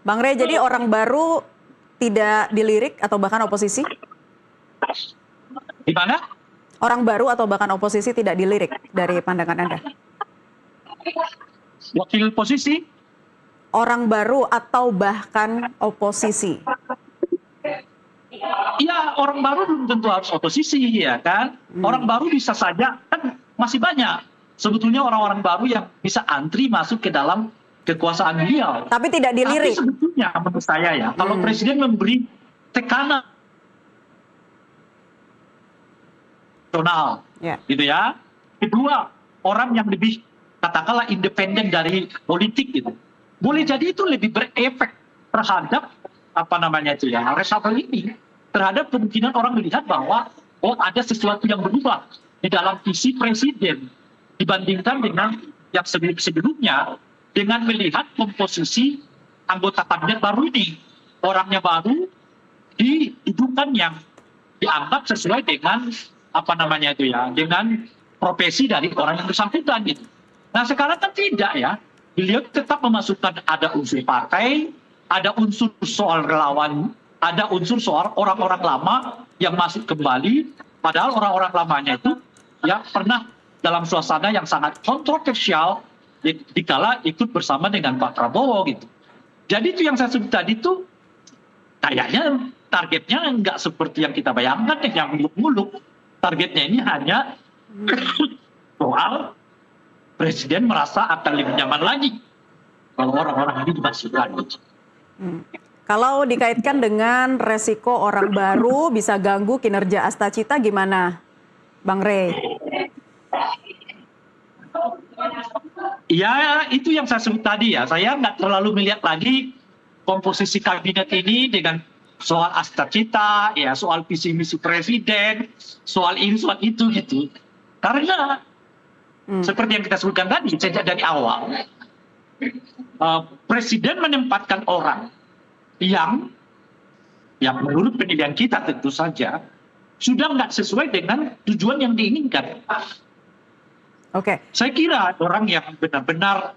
Bang Rey, jadi orang baru tidak dilirik atau bahkan oposisi? Di mana? Orang baru atau bahkan oposisi tidak dilirik dari pandangan Anda? Wakil posisi? Orang baru atau bahkan oposisi? Ya, orang baru belum tentu harus oposisi, ya kan? Orang baru bisa saja, kan masih banyak. Sebetulnya orang-orang baru yang bisa antri masuk ke dalam kekuasaan beliau. Tapi tidak Tapi dilirik. sebetulnya menurut saya ya, kalau presiden memberi tekanan nasional, Ya. gitu ya. Kedua, orang yang lebih katakanlah independen dari politik gitu. Boleh jadi itu lebih berefek terhadap apa namanya itu ya, reshuffle ini, terhadap kemungkinan orang melihat bahwa oh ada sesuatu yang berubah di dalam visi presiden dibandingkan dengan yang sebelum-sebelumnya, dengan melihat komposisi anggota kabinet baru ini, orangnya baru dihidupkan yang dianggap sesuai dengan apa namanya itu ya, dengan profesi dari orang yang bersangkutan gitu. Nah sekarang kan tidak ya, beliau tetap memasukkan ada unsur partai, ada unsur soal relawan, ada unsur soal orang-orang lama yang masuk kembali, padahal orang-orang lamanya itu ya pernah dalam suasana yang sangat kontroversial dikala ikut bersama dengan Pak Prabowo gitu. Jadi itu yang saya sebut tadi itu kayaknya targetnya nggak seperti yang kita bayangkan yang muluk-muluk. Targetnya ini hanya soal presiden merasa akan lebih nyaman lagi kalau orang-orang ini dimasukkan. Kalau dikaitkan dengan resiko orang baru bisa ganggu kinerja Astacita gimana, Bang Rey? Ya itu yang saya sebut tadi ya, saya nggak terlalu melihat lagi komposisi kabinet ini dengan soal Astacita, ya soal visi misi presiden, soal ini soal itu gitu. Karena seperti yang kita sebutkan tadi sejak dari awal, presiden menempatkan orang yang menurut penilaian kita tentu saja sudah nggak sesuai dengan tujuan yang diinginkan. Oke. Saya kira orang yang benar-benar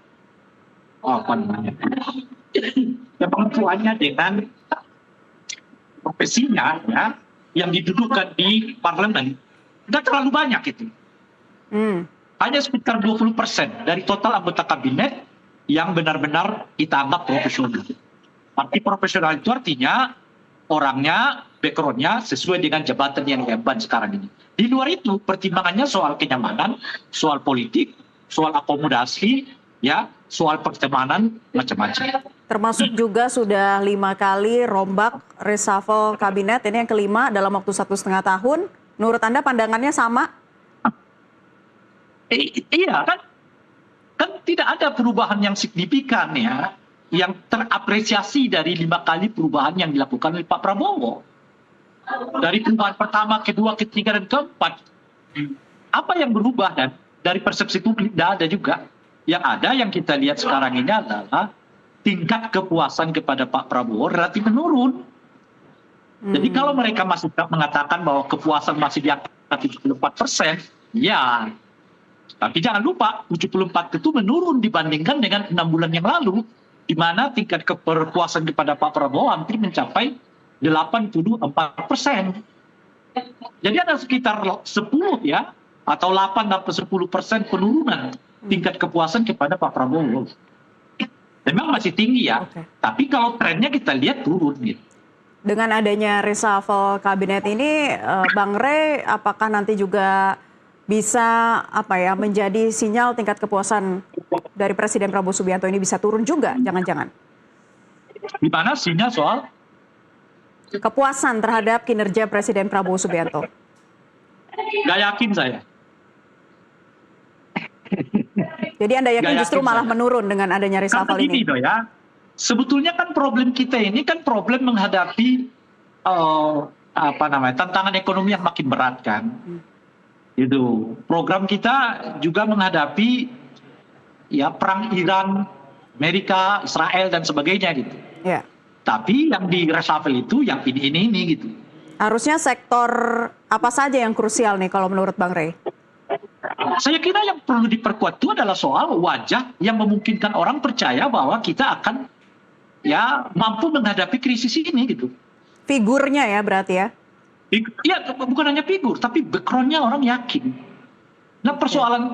apa namanya, yang pengakuannya dengan profesinya ya, yang didudukan di parlemen tidak terlalu banyak itu. Hanya sekitar 20% dari total anggota kabinet yang benar-benar kita anggap profesional. Arti profesional itu artinya orangnya, backgroundnya sesuai dengan jabatan yang diemban sekarang ini. Di luar itu pertimbangannya soal kenyamanan, soal politik, soal akomodasi, ya, soal pertemanan macam-macam. Termasuk juga sudah 5 kali rombak reshuffle kabinet, ini yang kelima dalam waktu 1,5 tahun. Menurut Anda pandangannya sama? Iya kan tidak ada perubahan yang signifikan ya, yang terapresiasi dari 5 kali perubahan yang dilakukan oleh Pak Prabowo. Dari perubahan pertama, kedua, ketiga, dan keempat. Apa yang berubah dan dari persepsi publik tidak ada juga. Yang ada yang kita lihat sekarang ini adalah tingkat kepuasan kepada Pak Prabowo relatif menurun. Jadi kalau mereka masih mengatakan bahwa kepuasan masih di angka 74%, ya. Tapi jangan lupa 74 itu menurun dibandingkan dengan 6 bulan yang lalu, di mana tingkat kepuasan kepada Pak Prabowo hampir mencapai 84%. Jadi ada sekitar 10 ya, atau 8-10% penurunan tingkat kepuasan kepada Pak Prabowo. Memang masih tinggi ya, tapi kalau trennya kita lihat turun gitu. Dengan adanya reshuffle kabinet ini, Bang Rey, apakah nanti juga bisa menjadi sinyal tingkat kepuasan dari Presiden Prabowo Subianto ini bisa turun juga, jangan-jangan? Di mana sinyal soal kepuasan terhadap kinerja Presiden Prabowo Subianto? Gak yakin saya. Jadi Anda yakin justru malah saya menurun dengan adanya reshuffle ini? Ya. Sebetulnya kan problem kita ini kan problem menghadapi tantangan ekonomi yang makin berat kan. Itu program kita juga menghadapi ya perang Iran, Amerika, Israel dan sebagainya gitu. Ya. Tapi yang di reshuffle itu yang ini gitu. Harusnya sektor apa saja yang krusial nih kalau menurut Bang Rey? Saya kira yang perlu diperkuat itu adalah soal wajah yang memungkinkan orang percaya bahwa kita akan ya mampu menghadapi krisis ini gitu. Figurnya ya berarti ya. Iya, bukan hanya figur, tapi backgroundnya orang yakin. Nah,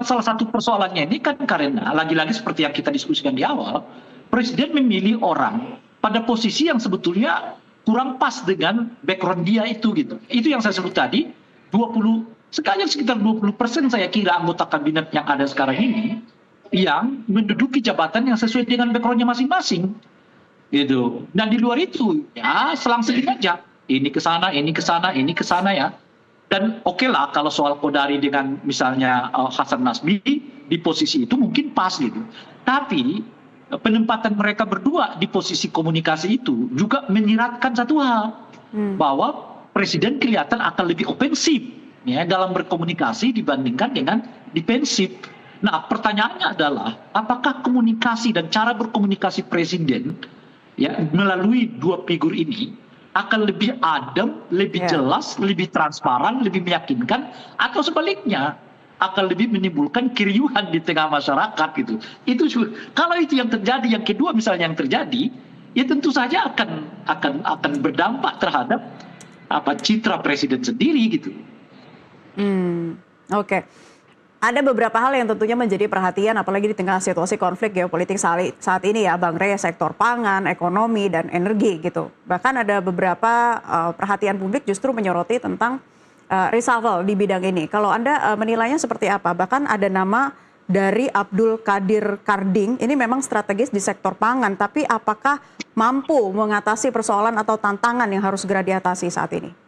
salah satu persoalannya ini kan karena lagi-lagi seperti yang kita diskusikan di awal, presiden memilih orang pada posisi yang sebetulnya kurang pas dengan background dia itu gitu. Itu yang saya sebut tadi, 20 sekitar 20% saya kira anggota kabinet yang ada sekarang ini yang menduduki jabatan yang sesuai dengan backgroundnya masing-masing gitu. Dan di luar itu ya selang-seling aja. Ini ke sana, ini ke sana, ini ke sana ya. Dan oke lah kalau soal Kodari dengan misalnya Hasan Nasbi di posisi itu mungkin pas gitu. Tapi penempatan mereka berdua di posisi komunikasi itu juga menyiratkan satu hal. Bahwa presiden kelihatan akan lebih ofensif ya dalam berkomunikasi dibandingkan dengan defensif. Nah pertanyaannya adalah apakah komunikasi dan cara berkomunikasi presiden ya melalui dua figur ini akan lebih adem, lebih jelas, lebih transparan, lebih meyakinkan, atau sebaliknya akan lebih menimbulkan keriuhan di tengah masyarakat gitu. Itu kalau itu yang terjadi, yang kedua misalnya yang terjadi, ya tentu saja akan berdampak terhadap citra presiden sendiri gitu. Oke. Ada beberapa hal yang tentunya menjadi perhatian apalagi di tengah situasi konflik geopolitik saat ini ya Bang Rey, sektor pangan, ekonomi, dan energi gitu. Bahkan ada beberapa perhatian publik justru menyoroti tentang reshuffle di bidang ini. Kalau Anda menilainya seperti apa? Bahkan ada nama dari Abdul Qadir Karding, ini memang strategis di sektor pangan, tapi apakah mampu mengatasi persoalan atau tantangan yang harus segera diatasi saat ini?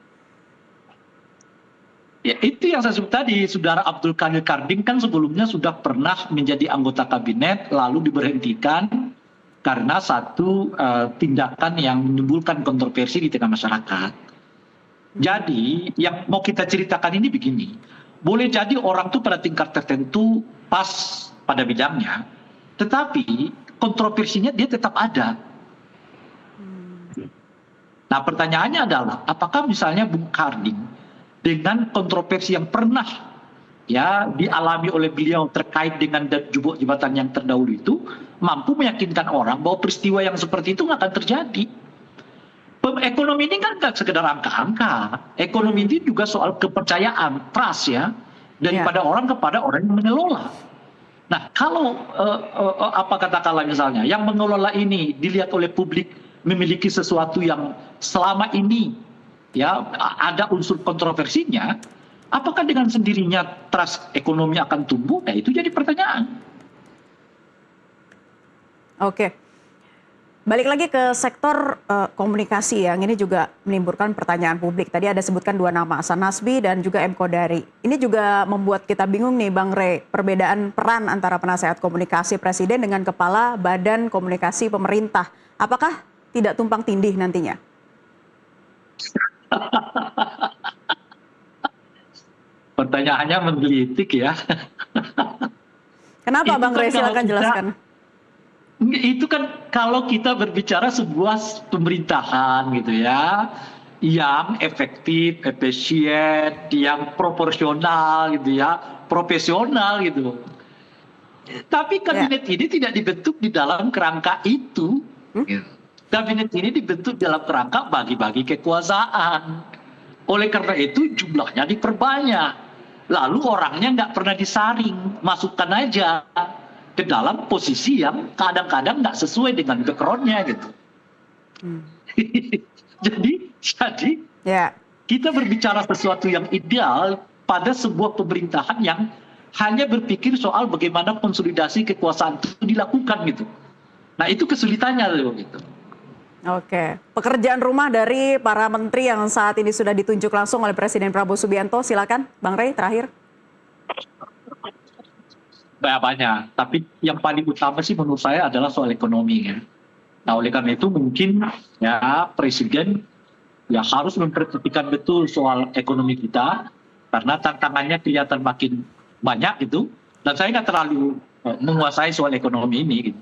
Ya itu yang saya sebut tadi, saudara Abdul Qadir Karding kan sebelumnya sudah pernah menjadi anggota kabinet lalu diberhentikan karena satu tindakan yang menimbulkan kontroversi di tengah masyarakat. Jadi yang mau kita ceritakan ini begini, boleh jadi orang tuh pada tingkat tertentu pas pada bidangnya, tetapi kontroversinya dia tetap ada. Nah pertanyaannya adalah apakah misalnya Bung Karding dengan kontroversi yang pernah ya dialami oleh beliau terkait dengan jabatan yang terdahulu itu mampu meyakinkan orang bahwa peristiwa yang seperti itu nggak akan terjadi. Ekonomi ini kan nggak sekedar angka-angka, ekonomi ini juga soal kepercayaan, trust ya, daripada orang kepada orang yang mengelola. Nah kalau katakanlah misalnya yang mengelola ini dilihat oleh publik memiliki sesuatu yang selama ini ya ada unsur kontroversinya, apakah dengan sendirinya trust ekonomi akan tumbuh? Nah itu jadi pertanyaan. Oke, balik lagi ke sektor komunikasi yang ini juga menimbulkan pertanyaan publik. Tadi ada sebutkan dua nama, Hasan Nasbi dan juga M. Kodari. Ini juga membuat kita bingung nih Bang Rey, perbedaan peran antara penasehat komunikasi presiden dengan kepala badan komunikasi pemerintah. Apakah tidak tumpang tindih nantinya? Pertanyaannya menggelitik ya. Kenapa Bang Rey, silakan jelaskan. Itu kan kalau kita berbicara sebuah pemerintahan gitu ya, yang efektif, efisien, yang proporsional gitu ya, profesional gitu. Tapi kabinet ini tidak dibentuk di dalam kerangka itu. Kabinet ini dibentuk dalam kerangka bagi-bagi kekuasaan. Oleh karena itu jumlahnya diperbanyak. Lalu orangnya nggak pernah disaring, masukkan aja ke dalam posisi yang kadang-kadang nggak sesuai dengan backgroundnya gitu. Jadi kita berbicara sesuatu yang ideal pada sebuah pemerintahan yang hanya berpikir soal bagaimana konsolidasi kekuasaan itu dilakukan gitu. Nah itu kesulitannya loh gitu. Oke, pekerjaan rumah dari para menteri yang saat ini sudah ditunjuk langsung oleh Presiden Prabowo Subianto, silakan Bang Rey terakhir. Banyak, tapi yang paling utama sih menurut saya adalah soal ekonomi ya. Nah oleh karena itu mungkin ya Presiden ya harus memperhatikan betul soal ekonomi kita karena tantangannya kelihatan makin banyak gitu. Dan saya nggak terlalu menguasai soal ekonomi ini gitu.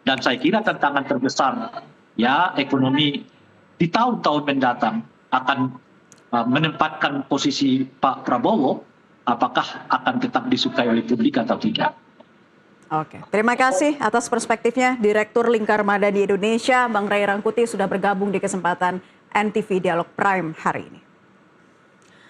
Dan saya kira tantangan terbesar ya ekonomi di tahun-tahun mendatang akan menempatkan posisi Pak Prabowo apakah akan tetap disukai oleh publik atau tidak. Oke, terima kasih atas perspektifnya Direktur Lingkar Madani Indonesia, Bang Ray Rangkuti sudah bergabung di kesempatan NTV Dialog Prime hari ini.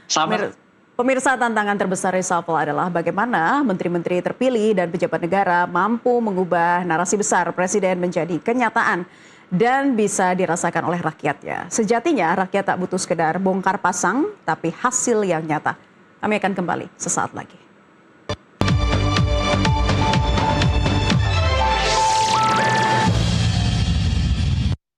Sama. Pemirsa, tantangan terbesar reshuffle adalah bagaimana menteri-menteri terpilih dan pejabat negara mampu mengubah narasi besar presiden menjadi kenyataan dan bisa dirasakan oleh rakyatnya. Sejatinya rakyat tak butuh sekedar bongkar pasang, tapi hasil yang nyata. Kami akan kembali sesaat lagi.